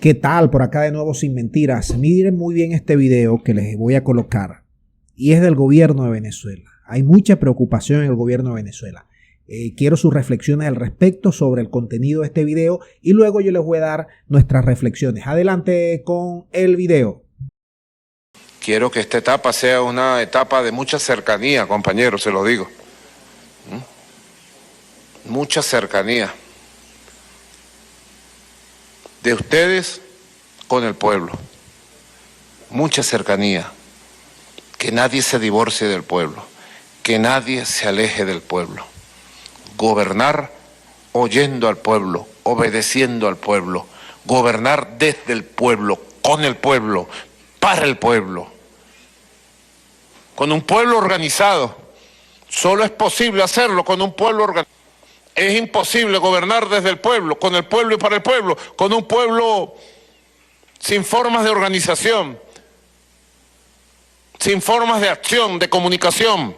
¿Qué tal? Por acá de nuevo Sin Mentiras. Miren muy bien este video que les voy a colocar. Y es del gobierno de Venezuela. Hay mucha preocupación en el gobierno de Venezuela. Quiero sus reflexiones al respecto sobre el contenido de este video y luego yo les voy a dar nuestras reflexiones. Adelante con el video. Quiero que esta etapa sea una etapa de mucha cercanía, compañeros, se lo digo. Mucha cercanía de ustedes con el pueblo. Mucha cercanía. Que nadie se divorcie del pueblo. Que nadie se aleje del pueblo. Gobernar oyendo al pueblo, obedeciendo al pueblo. Gobernar desde el pueblo, con el pueblo, para el pueblo. Con un pueblo organizado. Solo es posible hacerlo con un pueblo organizado. Es imposible gobernar desde el pueblo, con el pueblo y para el pueblo, con un pueblo sin formas de organización, sin formas de acción, de comunicación.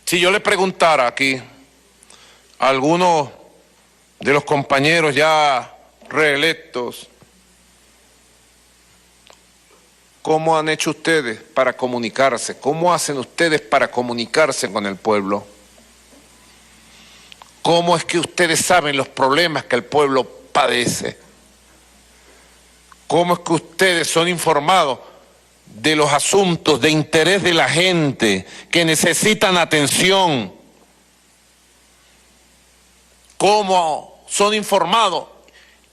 Si yo le preguntara aquí a algunos de los compañeros ya reelectos, ¿cómo han hecho ustedes para comunicarse? ¿Cómo hacen ustedes para comunicarse con el pueblo? ¿Cómo es que ustedes saben los problemas que el pueblo padece? ¿Cómo es que ustedes son informados de los asuntos de interés de la gente que necesitan atención? ¿Cómo son informados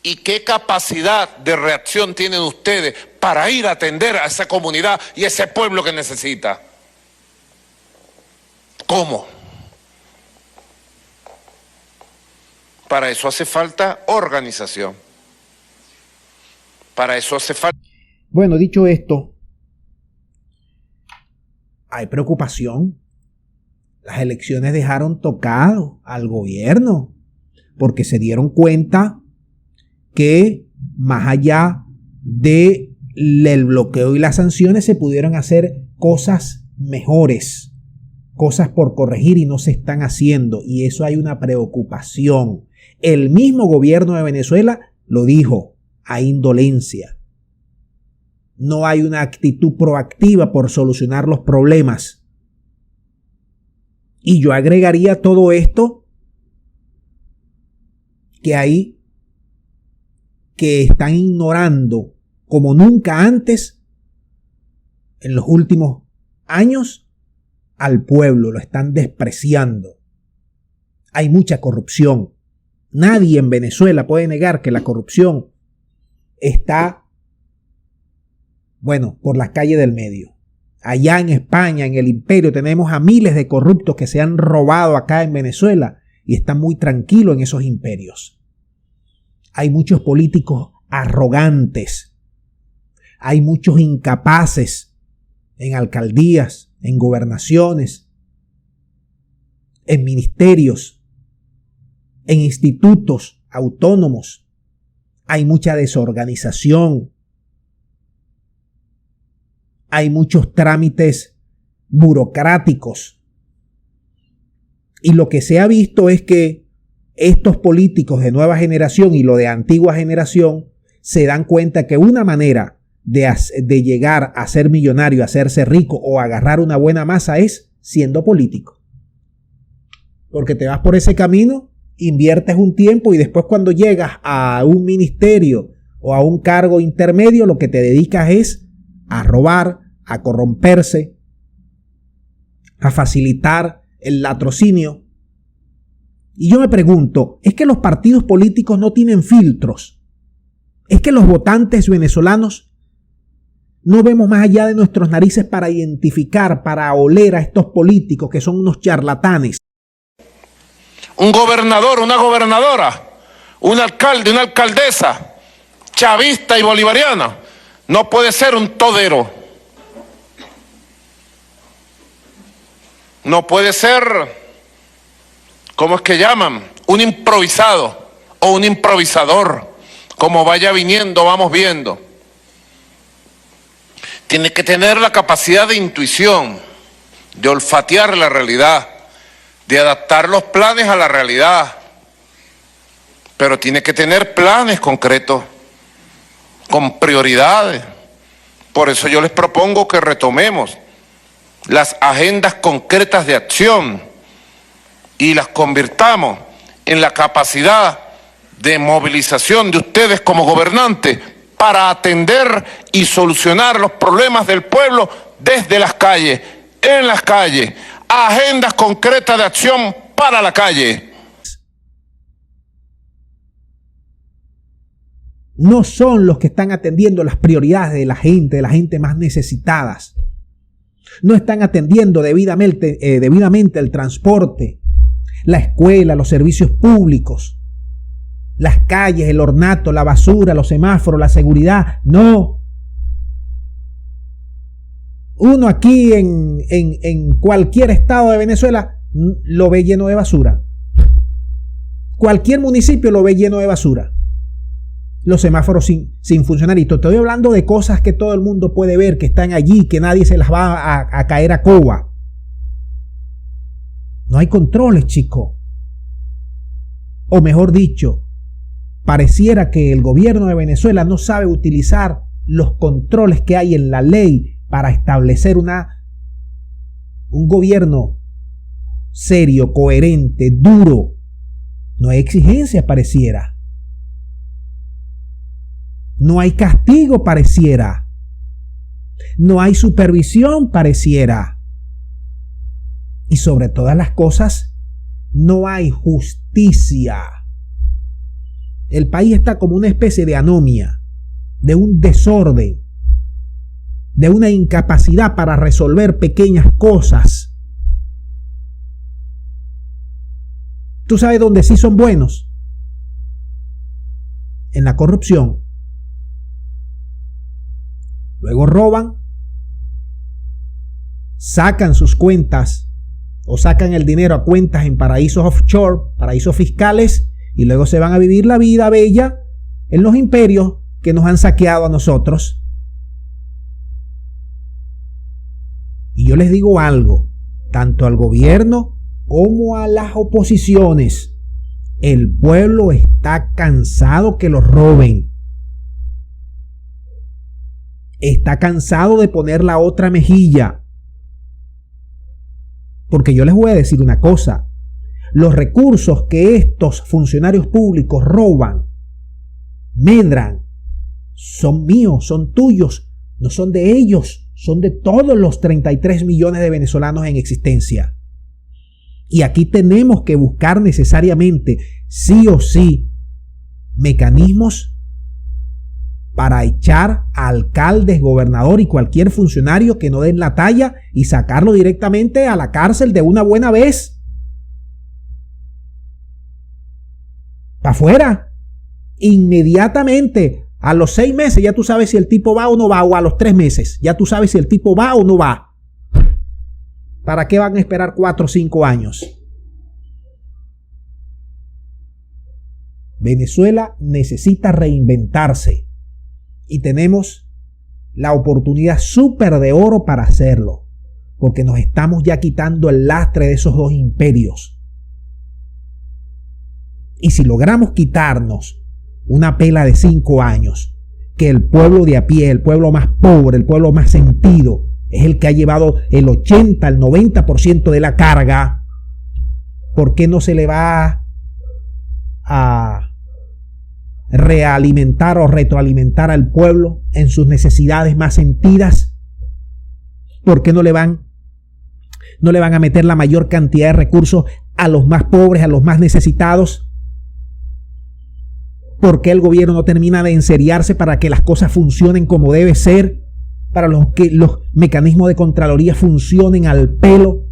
y qué capacidad de reacción tienen ustedes para ir a atender a esa comunidad y a ese pueblo que necesita? ¿Cómo? Para eso hace falta organización. Para eso hace falta... Bueno, dicho esto, hay preocupación. Las elecciones dejaron tocado al gobierno porque se dieron cuenta que más allá del bloqueo y las sanciones se pudieron hacer cosas mejores, cosas por corregir y no se están haciendo, y eso hay una preocupación. El mismo gobierno de Venezuela lo dijo, hay indolencia. No hay una actitud proactiva por solucionar los problemas. Y yo agregaría a todo esto que están ignorando como nunca antes en los últimos años al pueblo, lo están despreciando. Hay mucha corrupción. Nadie en Venezuela puede negar que la corrupción está, por las calles del medio. Allá en España, en el imperio, tenemos a miles de corruptos que se han robado acá en Venezuela y están muy tranquilos en esos imperios. Hay muchos políticos arrogantes. Hay muchos incapaces en alcaldías, en gobernaciones, en ministerios, en institutos autónomos. Hay mucha desorganización. Hay muchos trámites burocráticos. Y lo que se ha visto es que estos políticos de nueva generación y lo de antigua generación se dan cuenta que una manera de llegar a ser millonario, a hacerse rico o agarrar una buena masa es siendo político. Porque te vas por ese camino, inviertes un tiempo y después cuando llegas a un ministerio o a un cargo intermedio, lo que te dedicas es a robar, a corromperse, a facilitar el latrocinio. Y yo me pregunto, ¿es que los partidos políticos no tienen filtros? ¿Es que los votantes venezolanos no vemos más allá de nuestras narices para identificar, para oler a estos políticos que son unos charlatanes? Un gobernador, una gobernadora, un alcalde, una alcaldesa, chavista y bolivariana, no puede ser un todero. No puede ser, ¿cómo es que llaman? Un improvisado o un improvisador. Como vaya viniendo, vamos viendo. Tiene que tener la capacidad de intuición, de olfatear la realidad, de adaptar los planes a la realidad. pero tiene que tener planes concretos, con prioridades. Por eso yo les propongo que retomemos las agendas concretas de acción y las convirtamos en la capacidad de movilización de ustedes como gobernantes para atender y solucionar los problemas del pueblo desde las calles, en las calles, agendas concretas de acción para la calle. No son los que están atendiendo las prioridades de la gente más necesitadas. No están atendiendo debidamente el transporte, la escuela, los servicios públicos, las calles, el ornato, la basura, los semáforos, la seguridad. No. Uno aquí en cualquier estado de Venezuela lo ve lleno de basura. Cualquier municipio lo ve lleno de basura. Los semáforos sin funcionar. Y te estoy hablando de cosas que todo el mundo puede ver, que están allí, que nadie se las va a caer a coba. No hay controles, chico. O mejor dicho, pareciera que el gobierno de Venezuela no sabe utilizar los controles que hay en la ley para establecer un gobierno serio, coherente, duro. No hay exigencias, pareciera. No hay castigo, pareciera. No hay supervisión, pareciera. Y sobre todas las cosas, no hay justicia. El país está como una especie de anomia, de un desorden, de una incapacidad para resolver pequeñas cosas. ¿Tú sabes dónde sí son buenos? En la corrupción. Luego roban, sacan sus cuentas o sacan el dinero a cuentas en paraísos offshore, paraísos fiscales, y luego se van a vivir la vida bella en los imperios que nos han saqueado a nosotros. Y yo les digo algo, tanto al gobierno como a las oposiciones, el pueblo está cansado que los roben. Está cansado de poner la otra mejilla. Porque yo les voy a decir una cosa. Los recursos que estos funcionarios públicos roban, medran, son míos, son tuyos, no son de ellos, son de todos los 33 millones de venezolanos en existencia. Y aquí tenemos que buscar necesariamente, sí o sí, mecanismos para echar a alcaldes, gobernador y cualquier funcionario que no den la talla y sacarlo directamente a la cárcel de una buena vez. Para afuera. Inmediatamente. A los 6 meses ya tú sabes si el tipo va o no va, o a los 3 meses ya tú sabes si el tipo va o no va. ¿Para qué van a esperar 4 o 5 años? Venezuela necesita reinventarse. Y tenemos la oportunidad súper de oro para hacerlo. Porque nos estamos ya quitando el lastre de esos dos imperios. Y si logramos quitarnos una pela de 5 años, que el pueblo de a pie, el pueblo más pobre, el pueblo más sentido, es el que ha llevado el 80, el 90% de la carga, ¿por qué no se le va a realimentar o retroalimentar al pueblo en sus necesidades más sentidas? ¿Por qué no le van a meter la mayor cantidad de recursos a los más pobres, a los más necesitados? ¿Por qué el gobierno no termina de enseriarse para que las cosas funcionen como debe ser? Para que los mecanismos de Contraloría funcionen al pelo.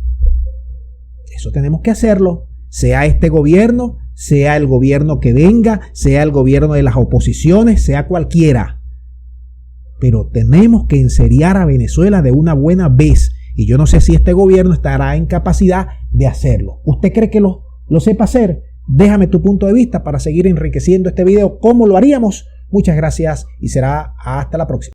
Eso tenemos que hacerlo, sea este gobierno, sea el gobierno que venga, sea el gobierno de las oposiciones, sea cualquiera. Pero tenemos que enseriar a Venezuela de una buena vez. Y yo no sé si este gobierno estará en capacidad de hacerlo. ¿Usted cree que lo sepa hacer? Déjame tu punto de vista para seguir enriqueciendo este video. ¿Cómo lo haríamos? Muchas gracias y será hasta la próxima.